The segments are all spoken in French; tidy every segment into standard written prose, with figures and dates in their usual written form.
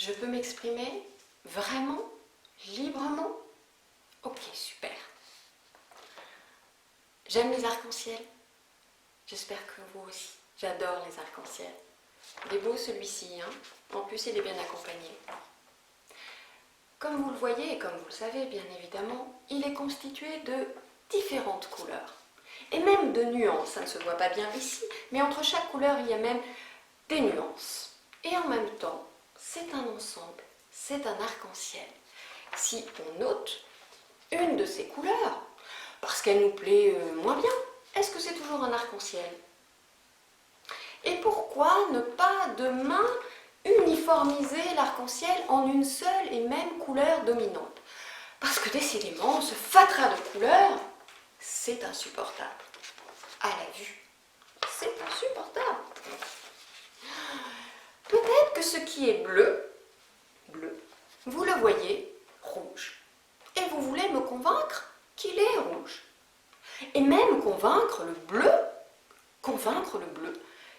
Je peux m'exprimer vraiment, librement? Ok, super. J'aime les arcs-en-ciel. J'espère que vous aussi. J'adore les arcs-en-ciel. Il est beau celui-ci, hein? En plus il est bien accompagné. Comme vous le voyez et comme vous le savez bien évidemment, il est constitué de différentes couleurs. Et même de nuances, ça ne se voit pas bien ici, mais entre chaque couleur il y a même des nuances. Et en même temps, c'est un ensemble, c'est un arc-en-ciel. Si on note une de ces couleurs, parce qu'elle nous plaît moins bien, est-ce que c'est toujours un arc-en-ciel? Et pourquoi ne pas demain uniformiser l'arc-en-ciel en une seule et même couleur dominante? Parce que décidément, ce fatras de couleurs, c'est insupportable. À la vue, c'est insupportable. Peut-être que ce qui est bleu, vous le voyez rouge. Et vous voulez me convaincre qu'il est rouge. Et même convaincre le bleu,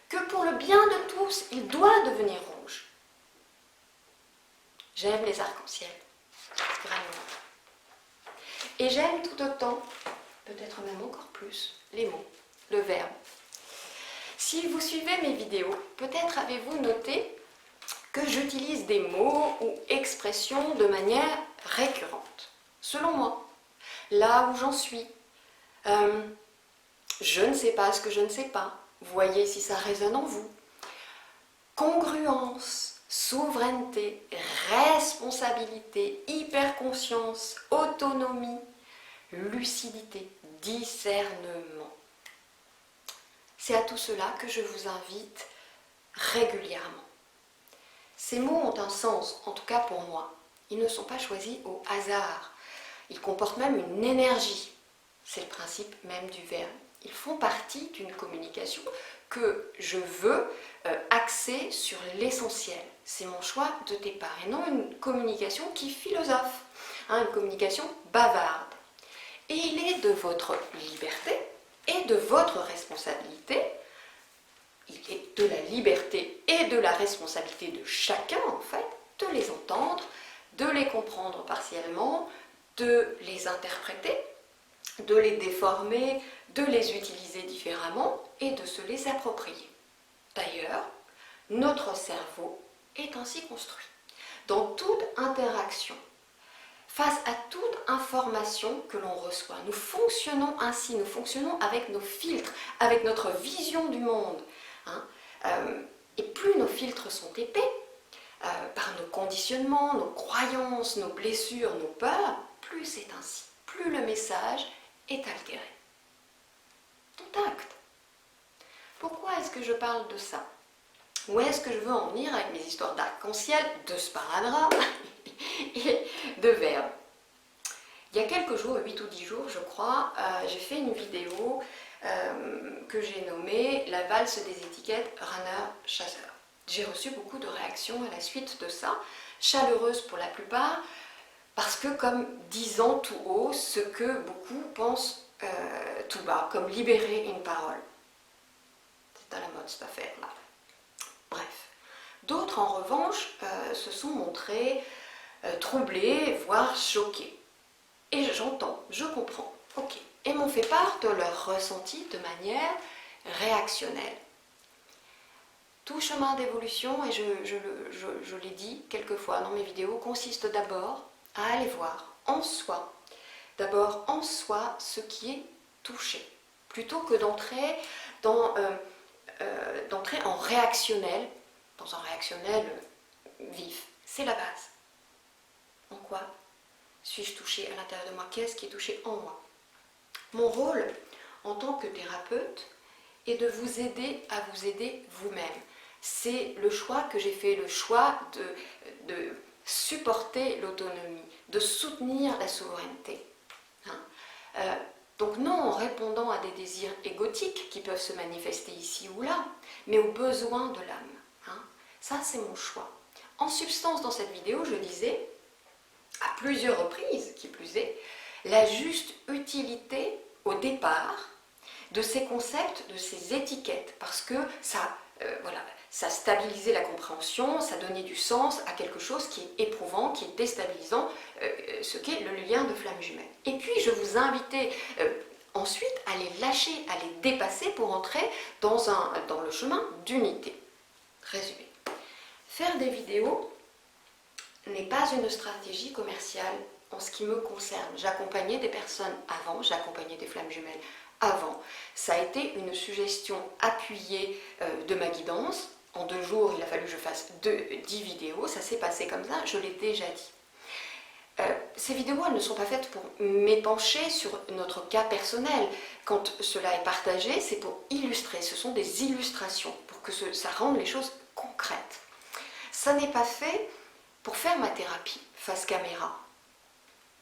que pour le bien de tous, il doit devenir rouge. J'aime les arcs-en-ciel, vraiment. Et j'aime tout autant, peut-être même encore plus, les mots, le verbe. Si vous suivez mes vidéos, peut-être avez-vous noté que j'utilise des mots ou expressions de manière récurrente. Selon moi, là où j'en suis, je ne sais pas ce que je ne sais pas. Voyez si ça résonne en vous. Congruence, souveraineté, responsabilité, hyperconscience, autonomie, lucidité, discernement. C'est à tout cela que je vous invite régulièrement. Ces mots ont un sens, en tout cas pour moi. Ils ne sont pas choisis au hasard. Ils comportent même une énergie. C'est le principe même du verbe. Ils font partie d'une communication que je veux axer sur l'essentiel. C'est mon choix de départ et non une communication qui philosophe, une communication bavarde. Et il est de votre liberté et de votre responsabilité, il est de la liberté et de la responsabilité de chacun en fait, de les entendre, de les comprendre partiellement, de les interpréter, de les déformer, de les utiliser différemment et de se les approprier. D'ailleurs, notre cerveau est ainsi construit. Dans toute interaction, face à toute information que l'on reçoit, nous fonctionnons ainsi, nous fonctionnons avec nos filtres, avec notre vision du monde. Et plus nos filtres sont épais, par nos conditionnements, nos croyances, nos blessures, nos peurs, plus c'est ainsi, plus le message est altéré. Tout acte. Pourquoi est-ce que je parle de ça? Où est-ce que je veux en venir avec mes histoires d'arc-en-ciel, de sparadrap et de verbes? Il y a quelques jours, 8 ou 10 jours je crois, j'ai fait une vidéo que j'ai nommée « La valse des étiquettes runner-chasseur ». J'ai reçu beaucoup de réactions à la suite de ça, chaleureuses pour la plupart, parce que comme disant tout haut ce que beaucoup pensent tout bas, comme libérer une parole. C'est à la mode cette affaire-là. Bref. D'autres en revanche se sont montrés troublés, voire choqués. Et j'entends, je comprends, ok. Et m'ont fait part de leur ressenti de manière réactionnelle. Tout chemin d'évolution, et je l'ai dit quelquefois dans mes vidéos, consiste d'abord à aller voir en soi, d'abord en soi ce qui est touché, plutôt que d'entrer en réactionnel, dans un réactionnel vif. C'est la base. En quoi suis-je touché à l'intérieur de moi? Qu'est-ce qui est touché en moi? Mon rôle en tant que thérapeute est de vous aider à vous aider vous-même. C'est le choix que j'ai fait, le choix de supporter l'autonomie, de soutenir la souveraineté. Donc non en répondant à des désirs égotiques qui peuvent se manifester ici ou là, mais aux besoins de l'âme. Ça, c'est mon choix. En substance, dans cette vidéo, je disais, à plusieurs reprises, qui plus est, la juste utilité au départ de ces concepts, de ces étiquettes, parce que ça voilà, ça stabilisait la compréhension, ça donnait du sens à quelque chose qui est éprouvant, qui est déstabilisant, ce qu'est le lien de flamme jumelle. Et puis je vous invitais ensuite à les lâcher, à les dépasser pour entrer dans le chemin d'unité. Résumé. Faire des vidéos n'est pas une stratégie commerciale en ce qui me concerne. J'accompagnais des personnes avant, j'accompagnais des flammes jumelles avant. Ça a été une suggestion appuyée de ma guidance. En 2 jours, il a fallu que je fasse 10 vidéos. Ça s'est passé comme ça, je l'ai déjà dit. Ces vidéos, elles ne sont pas faites pour m'épancher sur notre cas personnel. Quand cela est partagé, c'est pour illustrer. Ce sont des illustrations pour que ça rende les choses concrètes. Ça n'est pas fait pour faire ma thérapie face caméra.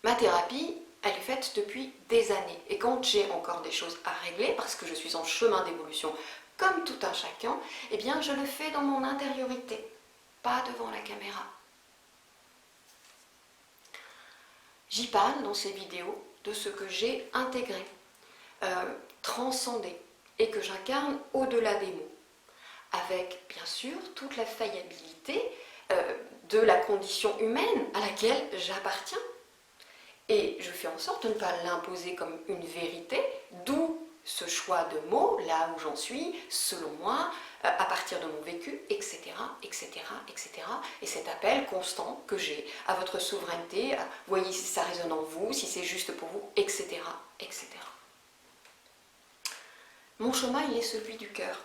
Ma thérapie, elle est faite depuis des années. Et quand j'ai encore des choses à régler, parce que je suis en chemin d'évolution comme tout un chacun, eh bien je le fais dans mon intériorité, pas devant la caméra. J'y parle dans ces vidéos de ce que j'ai intégré, transcendé, et que j'incarne au-delà des mots, avec bien sûr toute la faillibilité de la condition humaine à laquelle j'appartiens. Et je fais en sorte de ne pas l'imposer comme une vérité, d'où ce choix de mots, là où j'en suis, selon moi, à partir de mon vécu, etc., etc., etc. Et cet appel constant que j'ai à votre souveraineté, voyez si ça résonne en vous, si c'est juste pour vous, etc., etc. Mon chemin, il est celui du cœur.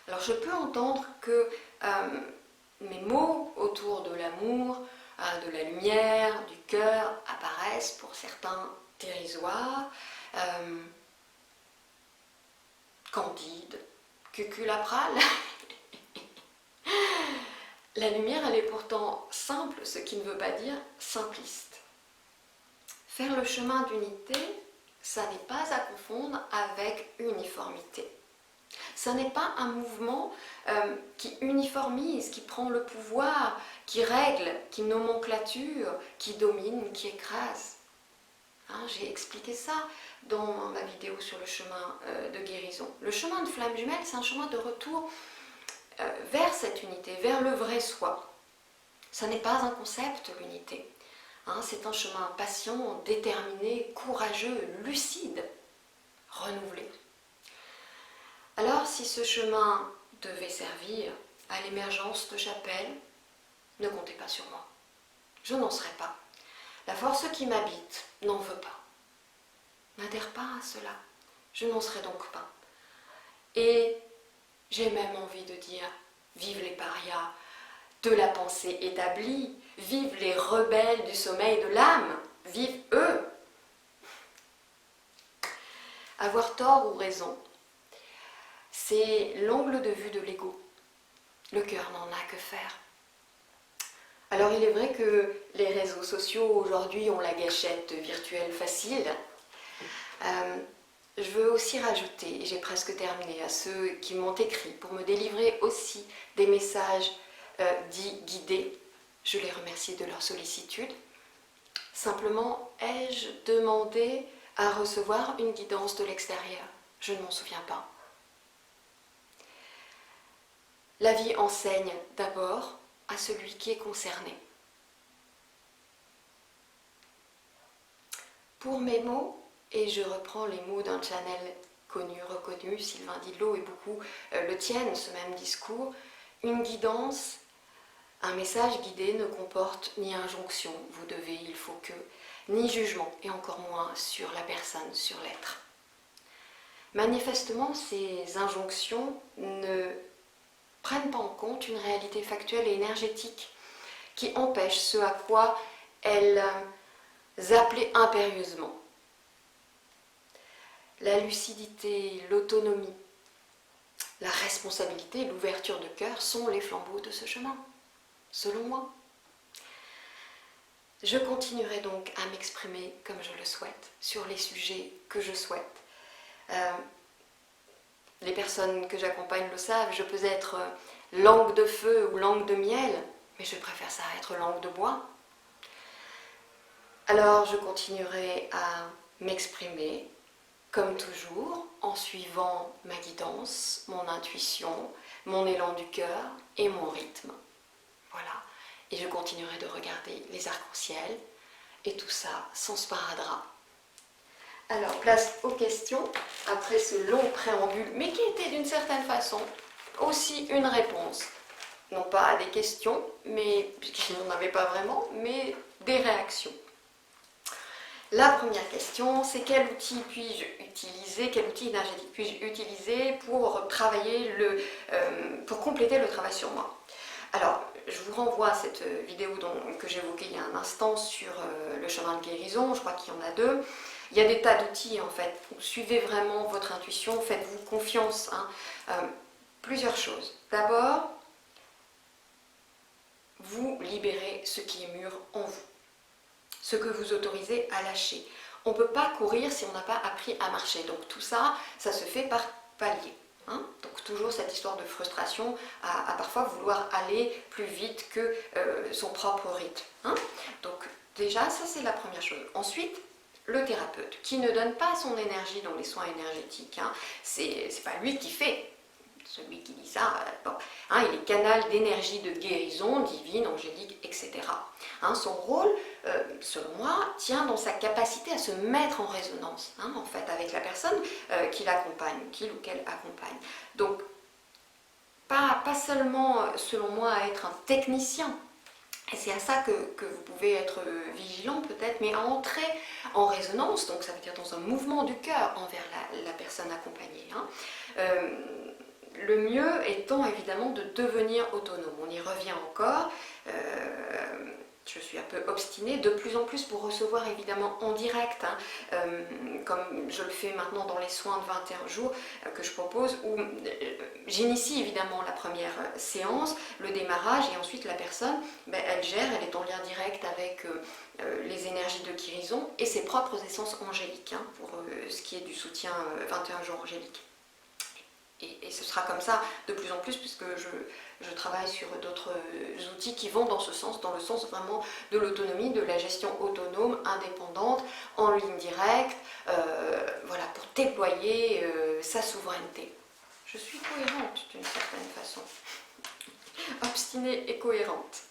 Alors je peux entendre que mes mots autour de l'amour, de la lumière, du cœur apparaissent pour certains dérisoires, candides, cuculaprales. La lumière, elle est pourtant simple, ce qui ne veut pas dire simpliste. Faire le chemin d'unité, ça n'est pas à confondre avec uniformité. Ça n'est pas un mouvement qui uniformise, qui prend le pouvoir, qui règle, qui nomenclature, qui domine, qui écrase. Hein, j'ai expliqué ça dans ma vidéo sur le chemin de guérison. Le chemin de flamme jumelle, c'est un chemin de retour vers cette unité, vers le vrai soi. Ça n'est pas un concept, l'unité. Hein, c'est un chemin patient, déterminé, courageux, lucide, renouvelé. Alors, si ce chemin devait servir à l'émergence de chapelles, ne comptez pas sur moi. Je n'en serai pas. La force qui m'habite n'en veut pas. N'adhère pas à cela. Je n'en serai donc pas. Et j'ai même envie de dire, vive les parias de la pensée établie, vive les rebelles du sommeil de l'âme, vive eux. Avoir tort ou raison, c'est l'angle de vue de l'ego. Le cœur n'en a que faire. Alors il est vrai que les réseaux sociaux aujourd'hui ont la gâchette virtuelle facile. Je veux aussi rajouter, et j'ai presque terminé, à ceux qui m'ont écrit pour me délivrer aussi des messages dits guidés. Je les remercie de leur sollicitude. Simplement, ai-je demandé à recevoir une guidance de l'extérieur? Je ne m'en souviens pas. La vie enseigne d'abord à celui qui est concerné. Pour mes mots, et je reprends les mots d'un channel connu, reconnu, Sylvain Didlot, et beaucoup le tiennent, ce même discours, une guidance, un message guidé ne comporte ni injonction, vous devez, il faut que, ni jugement, et encore moins sur la personne, sur l'être. Manifestement, ces injonctions ne prennent pas en compte une réalité factuelle et énergétique qui empêche ce à quoi elles appelaient impérieusement. La lucidité, l'autonomie, la responsabilité, l'ouverture de cœur sont les flambeaux de ce chemin, selon moi. Je continuerai donc à m'exprimer comme je le souhaite, sur les sujets que je souhaite. Les personnes que j'accompagne le savent, je peux être langue de feu ou langue de miel, mais je préfère ça être langue de bois. Alors je continuerai à m'exprimer, comme toujours, en suivant ma guidance, mon intuition, mon élan du cœur et mon rythme. Voilà. Et je continuerai de regarder les arcs-en-ciel et tout ça sans sparadrap. Alors, place aux questions, après ce long préambule, mais qui était d'une certaine façon aussi une réponse. Non pas à des questions, mais puisqu'il n'y en avait pas vraiment, mais des réactions. La première question, c'est quel outil puis-je utiliser, quel outil énergétique puis-je utiliser pour travailler pour compléter le travail sur moi. Alors, je vous renvoie à cette vidéo que j'évoquais il y a un instant sur le chemin de guérison, je crois qu'il y en a deux. Il y a des tas d'outils en fait, suivez vraiment votre intuition, faites-vous confiance. Plusieurs choses. D'abord, vous libérez ce qui est mûr en vous, ce que vous autorisez à lâcher. On ne peut pas courir si on n'a pas appris à marcher, donc tout ça, ça se fait par palier. Donc toujours cette histoire de frustration à parfois vouloir aller plus vite que son propre rythme. Donc déjà, ça c'est la première chose. Ensuite, le thérapeute, qui ne donne pas son énergie dans les soins énergétiques, c'est pas lui qui fait. Celui qui dit ça, il est canal d'énergie de guérison divine, angélique, etc. Son rôle, selon moi, tient dans sa capacité à se mettre en résonance, en fait, avec la personne qui l'accompagne, qu'il ou qu'elle accompagne. Donc, pas seulement, selon moi, à être un technicien. Et c'est à ça que vous pouvez être vigilant peut-être, mais à entrer en résonance, donc ça veut dire dans un mouvement du cœur envers la personne accompagnée. Le mieux étant évidemment de devenir autonome. On y revient encore. Je suis un peu obstinée, de plus en plus pour recevoir évidemment en direct, comme je le fais maintenant dans les soins de 21 jours que je propose, où j'initie évidemment la première séance, le démarrage, et ensuite la personne, elle gère, elle est en lien direct avec les énergies de guérison et ses propres essences angéliques, pour ce qui est du soutien 21 jours angélique. Et ce sera comme ça de plus en plus, puisque je travaille sur d'autres outils qui vont dans ce sens, dans le sens vraiment de l'autonomie, de la gestion autonome, indépendante, en ligne directe, voilà, pour déployer sa souveraineté. Je suis cohérente d'une certaine façon, obstinée et cohérente.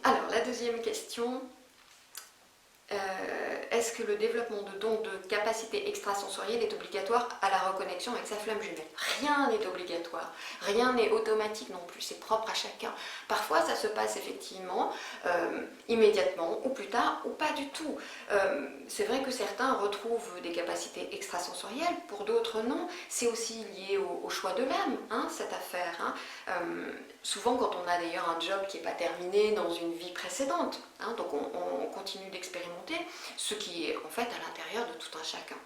Alors, la deuxième question. Est-ce que le développement de dons de capacités extrasensorielles est obligatoire à la reconnexion avec sa flamme jumelle? Rien n'est obligatoire, rien n'est automatique non plus, c'est propre à chacun. Parfois ça se passe effectivement immédiatement ou plus tard ou pas du tout. C'est vrai que certains retrouvent des capacités extrasensorielles, pour d'autres non. C'est aussi lié au choix de l'âme, cette affaire. Souvent quand on a d'ailleurs un job qui n'est pas terminé dans une vie précédente, donc on continue d'expérimenter ce qui est en fait à l'intérieur de tout un chacun.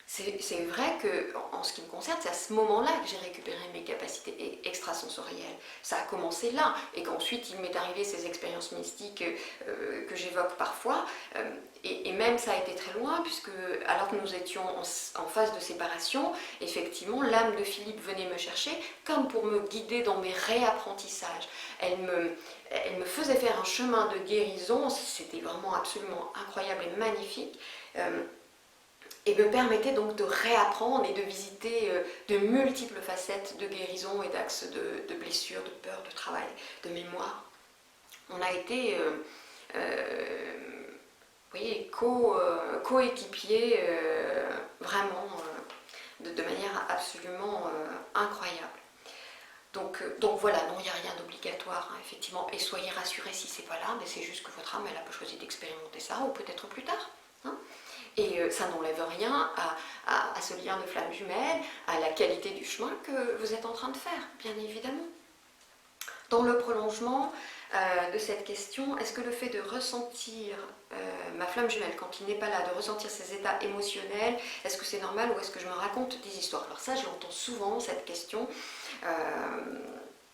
C'est vrai que, en ce qui me concerne, c'est à ce moment-là que j'ai récupéré mes capacités extrasensorielles. Ça a commencé là, et qu'ensuite il m'est arrivé ces expériences mystiques que j'évoque parfois, et même ça a été très loin, puisque alors que nous étions en phase de séparation, effectivement, l'âme de Philippe venait me chercher, comme pour me guider dans mes réapprentissages. Elle me faisait faire un chemin de guérison, c'était vraiment absolument incroyable et magnifique. Et me permettait donc de réapprendre et de visiter de multiples facettes de guérison et d'axes de blessures, de peur, de travail, de mémoire. On a été coéquipiers vraiment de manière absolument incroyable. Donc voilà, non, il n'y a rien d'obligatoire, effectivement, et soyez rassurés si c'est pas là, mais c'est juste que votre âme, elle a choisi d'expérimenter ça, ou peut-être plus tard. Et ça n'enlève rien à ce lien de flamme jumelle, à la qualité du chemin que vous êtes en train de faire, bien évidemment. Dans le prolongement de cette question, est-ce que le fait de ressentir ma flamme jumelle quand il n'est pas là, de ressentir ses états émotionnels, est-ce que c'est normal ou est-ce que je me raconte des histoires? Alors ça, je l'entends souvent, cette question.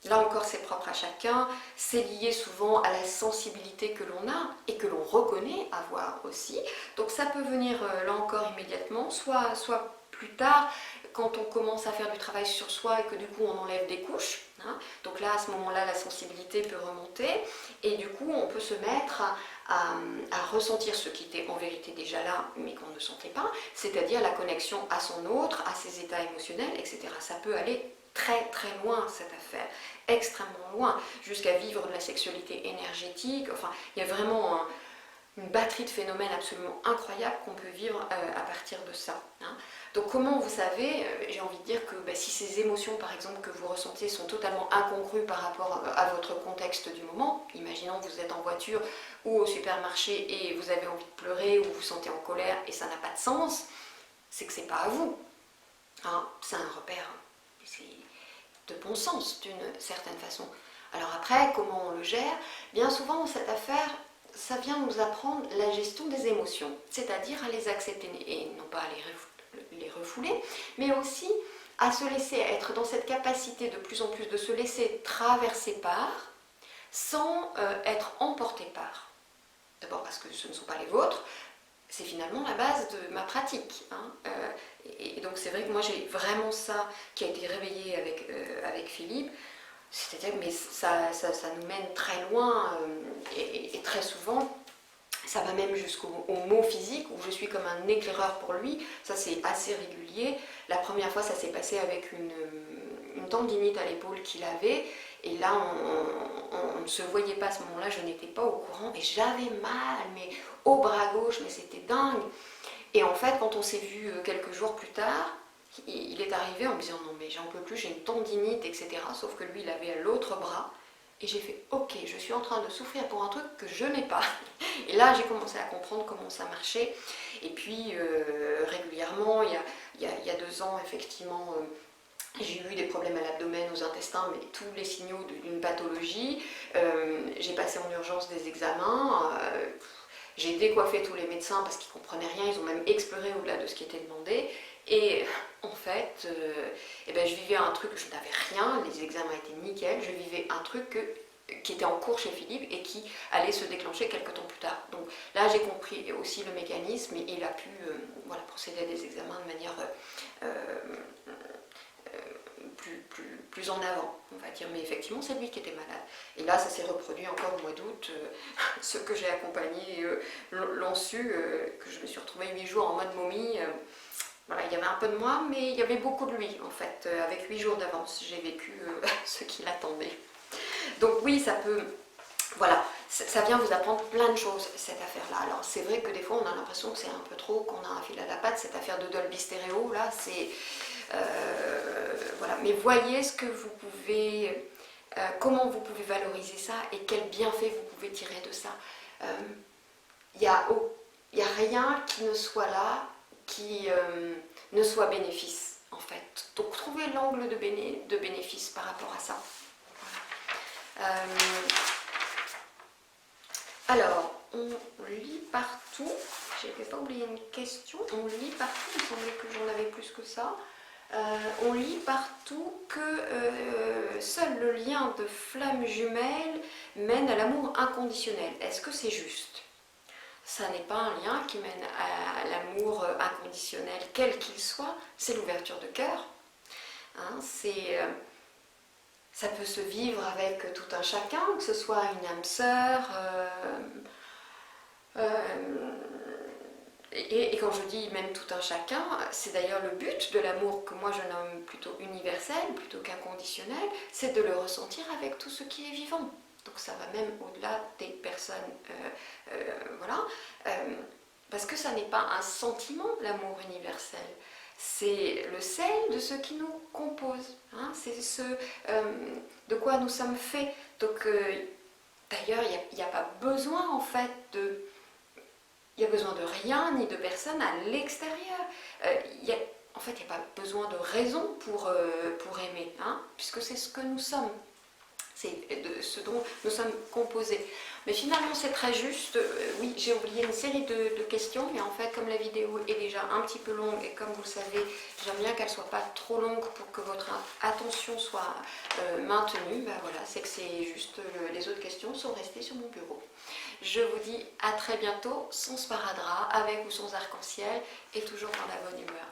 Là encore, c'est propre à chacun, c'est lié souvent à la sensibilité que l'on a et que l'on reconnaît avoir aussi. Donc ça peut venir là encore immédiatement, soit plus tard, quand on commence à faire du travail sur soi et que du coup on enlève des couches. Donc là, à ce moment-là, la sensibilité peut remonter. Et du coup, on peut se mettre à ressentir ce qui était en vérité déjà là, mais qu'on ne sentait pas, c'est-à-dire la connexion à son autre, à ses états émotionnels, etc. Ça peut aller très très loin, cette affaire, extrêmement loin, jusqu'à vivre de la sexualité énergétique. Enfin, il y a vraiment une batterie de phénomènes absolument incroyables qu'on peut vivre à partir de ça. Hein. Donc comment vous savez, j'ai envie de dire que si ces émotions par exemple que vous ressentez sont totalement incongrues par rapport à votre contexte du moment, imaginons que vous êtes en voiture ou au supermarché et vous avez envie de pleurer ou vous vous sentez en colère et ça n'a pas de sens, c'est que c'est pas à vous. Hein, c'est un repère, c'est de bon sens d'une certaine façon. Alors après, comment on le gère? Bien souvent cette affaire, ça vient nous apprendre la gestion des émotions, c'est-à-dire à les accepter et non pas à les refouler, mais aussi à se laisser être dans cette capacité de plus en plus de se laisser traverser par, sans être emporté par. D'abord parce que ce ne sont pas les vôtres, c'est finalement la base de ma pratique. Hein. Et donc c'est vrai que moi j'ai vraiment ça qui a été réveillé avec Philippe. C'est-à-dire que ça nous mène très loin et très souvent, ça va même jusqu'au mot physique où je suis comme un éclaireur pour lui. Ça c'est assez régulier. La première fois ça s'est passé avec une tendinite à l'épaule qu'il avait et là on ne se voyait pas à ce moment-là, je n'étais pas au courant et j'avais mal mais au bras gauche, mais c'était dingue. Et en fait quand on s'est vu quelques jours plus tard, il est arrivé en me disant non mais j'en peux plus, j'ai une tendinite, etc. Sauf que lui il avait à l'autre bras. Et j'ai fait ok, je suis en train de souffrir pour un truc que je n'ai pas. Et là j'ai commencé à comprendre comment ça marchait. Et puis régulièrement, il y a 2 ans effectivement, j'ai eu des problèmes à l'abdomen, aux intestins, mais tous les signaux d'une pathologie. J'ai passé en urgence des examens. J'ai décoiffé tous les médecins parce qu'ils ne comprenaient rien, ils ont même exploré au-delà de ce qui était demandé. Et en fait, je vivais un truc, je n'avais rien, les examens étaient nickel, je vivais un truc qui était en cours chez Philippe et qui allait se déclencher quelques temps plus tard. Donc là, j'ai compris aussi le mécanisme et il a pu procéder à des examens de manière plus en avant, on va dire. Mais effectivement, c'est lui qui était malade. Et là, ça s'est reproduit encore au mois d'août. Ceux que j'ai accompagnés l'ont su, que je me suis retrouvée 8 jours en mode momie. Voilà, il y avait un peu de moi, mais il y avait beaucoup de lui, en fait. Avec 8 jours d'avance, j'ai vécu ce qui l'attendait. Donc oui, ça peut... Voilà, ça vient vous apprendre plein de choses, cette affaire-là. Alors c'est vrai que des fois, on a l'impression que c'est un peu trop, qu'on a un fil à la patte. Cette affaire de Dolby Stereo, là, c'est... voilà, mais voyez ce que vous pouvez... comment vous pouvez valoriser ça et quel bienfait vous pouvez tirer de ça. Il n'y a rien qui ne soit là, qui ne soit bénéfice, en fait. Donc trouvez l'angle de bénéfice par rapport à ça. Voilà. Alors, on lit partout. Je n'avais pas oublié une question. On lit partout, il me semblait que j'en avais plus que ça. On lit partout que seul le lien de flamme jumelle mène à l'amour inconditionnel. Est-ce que c'est juste? Ça n'est pas un lien qui mène à l'amour inconditionnel, quel qu'il soit, c'est l'ouverture de cœur. Hein, ça peut se vivre avec tout un chacun, que ce soit une âme sœur. Et quand je dis même tout un chacun, c'est d'ailleurs le but de l'amour que moi je nomme plutôt universel, plutôt qu'inconditionnel, c'est de le ressentir avec tout ce qui est vivant. Donc ça va même au-delà des personnes, voilà, parce que ça n'est pas un sentiment, l'amour universel, c'est le sel de ce qui nous compose, hein, c'est ce de quoi nous sommes faits. Donc d'ailleurs, il n'y a pas besoin en fait de... Il n'y a besoin de rien ni de personne à l'extérieur. En fait, il n'y a pas besoin de raison pour aimer, hein, puisque c'est ce que nous sommes. C'est de ce dont nous sommes composés. Mais finalement, c'est très juste. Oui, j'ai oublié une série de questions, mais en fait, comme la vidéo est déjà un petit peu longue, et comme vous le savez, j'aime bien qu'elle ne soit pas trop longue pour que votre attention soit maintenue. Ben voilà, c'est que c'est juste, les autres questions sont restées sur mon bureau. Je vous dis à très bientôt, sans sparadrap, avec ou sans arc-en-ciel, et toujours dans la bonne humeur.